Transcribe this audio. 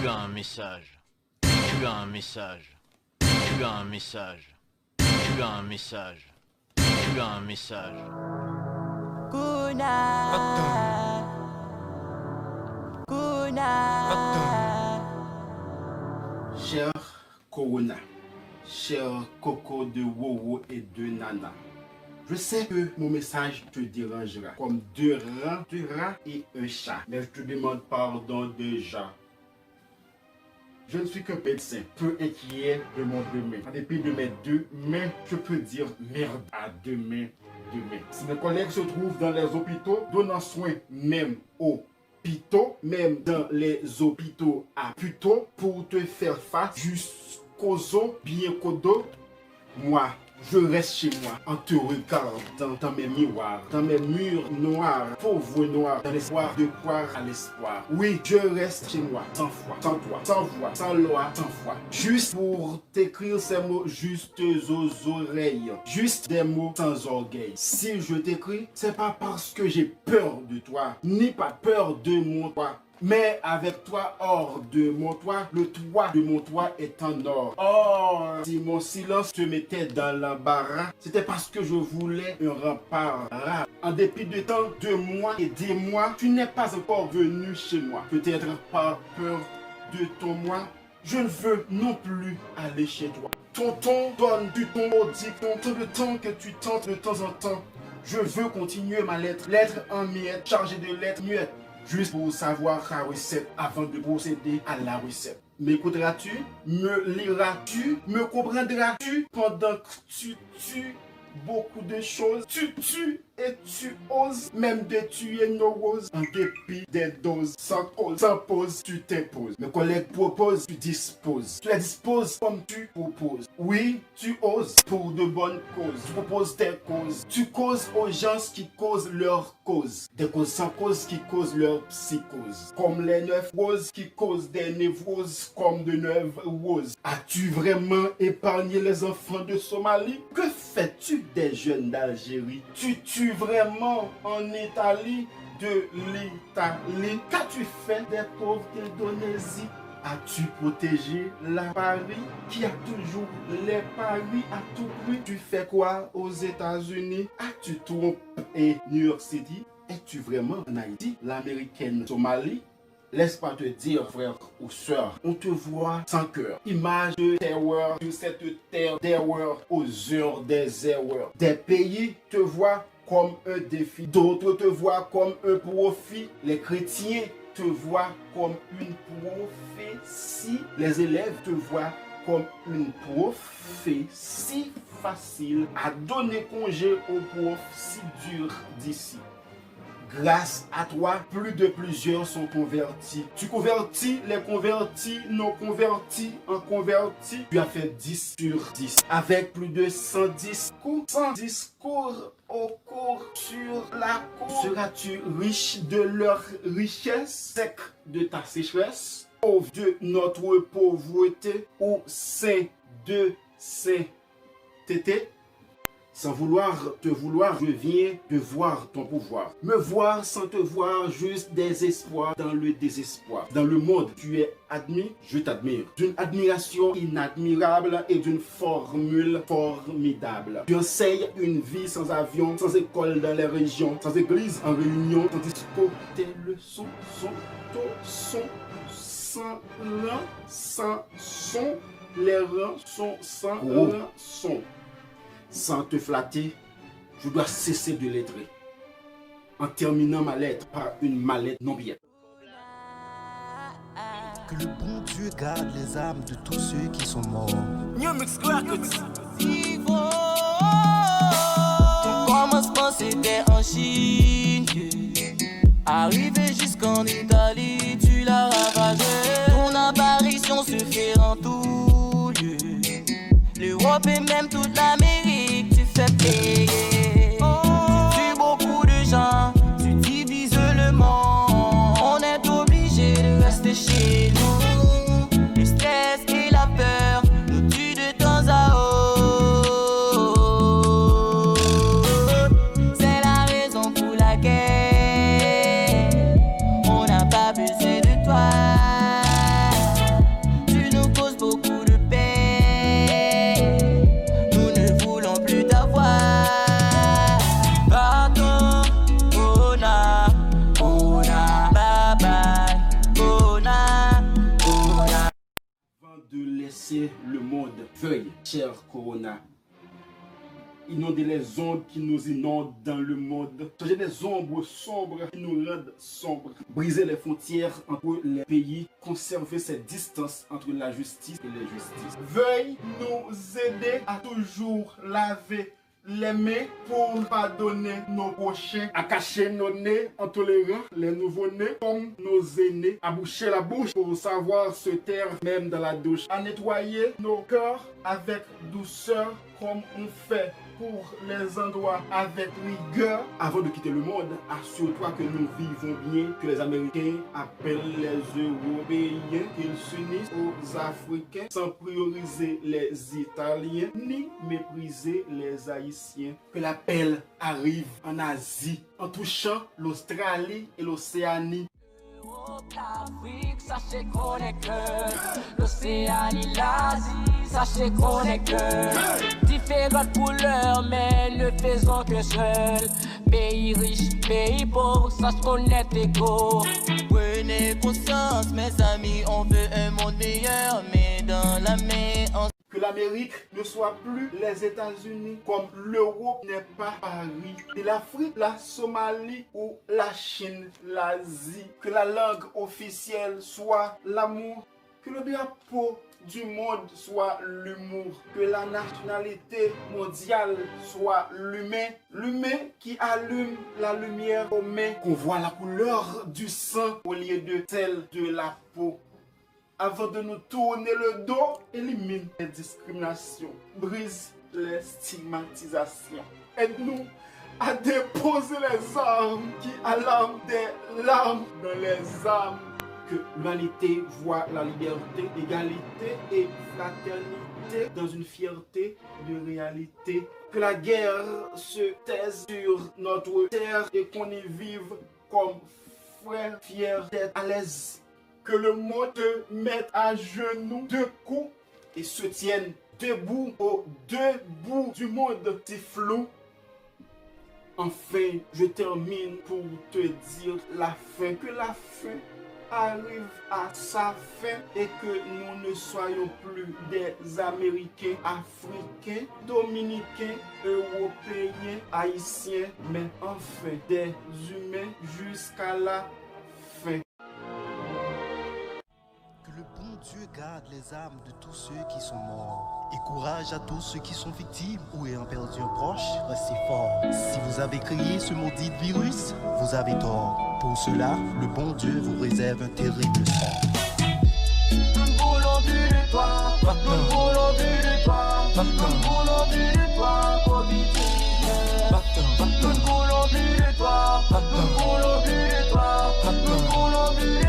Tu as un message. Tu as un message. Tu as un message. Tu as un message. Tu as un message. Cher Corona, cher Coco de Wowo et de Nana, je sais que mon message te dérangera, comme deux rats et un chat, mais je te demande pardon déjà. Je ne suis qu'un médecin, peu inquiet de mon demain. En dépit de mes deux mains, je peux dire merde à demain. Si mes collègues se trouvent dans les hôpitaux, donnant soin même aux même dans les hôpitaux à puto, pour te faire face jusqu'aux os bien codo, moi, je reste chez moi en te regardant dans mes miroirs, dans mes murs noirs, pauvres noirs, dans l'espoir de croire à l'espoir. Oui, je reste chez moi, sans foi, sans toi, sans voix, sans loi, sans foi. Juste pour t'écrire ces mots justes aux oreilles, juste des mots sans orgueil. Si je t'écris, c'est pas parce que j'ai peur de toi, ni pas peur de mon toit. Mais avec toi hors de mon toit, le toit de mon toit est en or. Or, si mon silence te mettait dans l'embarras, c'était parce que je voulais un rempart rare. En dépit de tant de mois et des mois, tu n'es pas encore venu chez moi. Peut-être par peur de ton moi, je ne veux non plus aller chez toi. Tonton, donne du ton au dicton, tout le temps que tu tentes de temps en temps. Je veux continuer ma lettre, lettre en miettes, chargée de lettres muettes. Juste pour savoir la recette avant de procéder à la recette. M'écouteras-tu? Me liras-tu? Me comprendras-tu? Pendant que tu tues beaucoup de choses, tu tues et tu oses même de tuer nos roses en dépit des doses. Sans cause, sans pause, tu t'imposes. Mes collègues proposent, tu disposes. Tu les disposes comme tu proposes. Oui, tu oses pour de bonnes causes. Tu proposes tes causes. Tu causes aux gens qui causent leur cause. Des causes sans cause qui causent leur psychose. Comme les 9 roses qui causent des névroses comme de 9 roses. As-tu vraiment épargné les enfants de Somalie? Que fais-tu des jeunes d'Algérie? Tu tues vraiment en Italie de l'Italie? Qu'as-tu fait des pauvres d'Indonésie? As-tu protégé la Paris qui a toujours les paris à tout prix? Tu fais quoi aux États-Unis? As-tu trompé New York City? Es-tu vraiment en Haïti, l'américaine Somalie? Laisse-moi te dire, frère ou sœur, on te voit sans cœur. Image de terreur sur cette terre d'erreur aux heures des erreurs. Des pays te voient comme un défi, d'autres te voient comme un profit. Les chrétiens te voient comme une prophétie. Les élèves te voient comme une prophétie facile à donner congé aux profs si durs d'ici. Grâce à toi, plus de plusieurs sont convertis. Tu convertis les convertis, non convertis en convertis. Tu as fait 10 sur 10. Avec plus de 100 discours. 100 discours au cours sur la cour. Seras-tu riche de leur richesse, sec de ta sécheresse, pauvre de notre pauvreté ou saint de sainteté? Sans vouloir te vouloir, je viens de voir ton pouvoir. Me voir sans te voir, juste des espoirs dans le désespoir. Dans le monde, tu es admis, je t'admire. D'une admiration inadmirable et d'une formule formidable. Tu enseignes une vie sans avion, sans école dans les régions, sans église en réunion, tandis que tes leçons sont au son, sans rang, sans son. Les rangs sont sans rançon. Sans te flatter, je dois cesser de lettrer. En terminant ma lettre par une mallette non bien. Que le bon Dieu garde les âmes de tous ceux qui sont morts. Ton commencement c'était en Chine. Arrivé jusqu'en Italie, tu l'as ravagé. Ton apparition se fait en tout lieu. L'Europe et même toute l'Amérique, tu fais payer. Tu tues beaucoup de gens, tu divises le monde. On est obligé de rester chez nous. Le stress et la peur nous tuent de temps à autre. C'est la raison pour laquelle on n'a pas besoin de toi. c'est le monde. Veuille, cher Corona, inonder les ondes qui nous inondent dans le monde, changer les ombres sombres qui nous rendent sombres, briser les frontières entre les pays, conserver cette distance entre la justice et les justices. Veuille nous aider à toujours laver les mains pour pardonner nos prochains, à cacher nos nez en tolérant les nouveaux-nés comme nos aînés, à boucher la bouche pour savoir se taire même dans la douche, à nettoyer nos cœurs avec douceur comme on fait pour les endroits avec rigueur. Avant de quitter le monde, assure-toi que nous vivons bien, que les Américains appellent les Européens, qu'ils s'unissent aux Africains sans prioriser les Italiens ni mépriser les Haïtiens. Que l'appel arrive en Asie en touchant l'Australie et l'Océanie. L'Afrique, sachez qu'on est que l'Océanie, l'Asie, sachez qu'on est que différentes couleurs, mais ne faisons que seul. Pays riche, pays pauvre, sache qu'on est égaux. Prenez conscience, mes amis, on veut un monde meilleur, mais dans la main, on... Que l'Amérique ne soit plus les États-Unis, comme l'Europe n'est pas Paris, et l'Afrique, la Somalie ou la Chine, l'Asie. Que la langue officielle soit l'amour, que le drapeau du monde soit l'humour, que la nationalité mondiale soit l'humain, l'humain qui allume la lumière aux mains, qu'on voit la couleur du sang au lieu de celle de la peau. Avant de nous tourner le dos, élimine les discriminations, brise les stigmatisations. Aide-nous à déposer les armes qui alarment des larmes dans les âmes. Que l'humanité voit la liberté, égalité et fraternité dans une fierté de réalité. Que la guerre se taise sur notre terre et qu'on y vive comme frères fiers d'être à l'aise. Que le monde te mette à genoux deux coups et se tienne debout aux deux bouts du monde si flou. Enfin, je termine pour te dire la fin. Que la fin arrive à sa fin et que nous ne soyons plus des Américains, Africains, Dominicains, Européens, Haïtiens, mais enfin des humains jusqu'à la fin. Que le bon Dieu garde les âmes de tous ceux qui sont morts. Et courage à tous ceux qui sont victimes ou ayant perdu un proche, restez forts. Si vous avez créé ce maudit virus, vous avez tort. Pour cela, le bon Dieu vous réserve un terrible sort. Nous voulons plus de toi, nous voulons plus de toi, nous voulons plus de toi, Covid-19. Nous voulons plus de toi, nous voulons plus de toi, nous voulons plus de toi.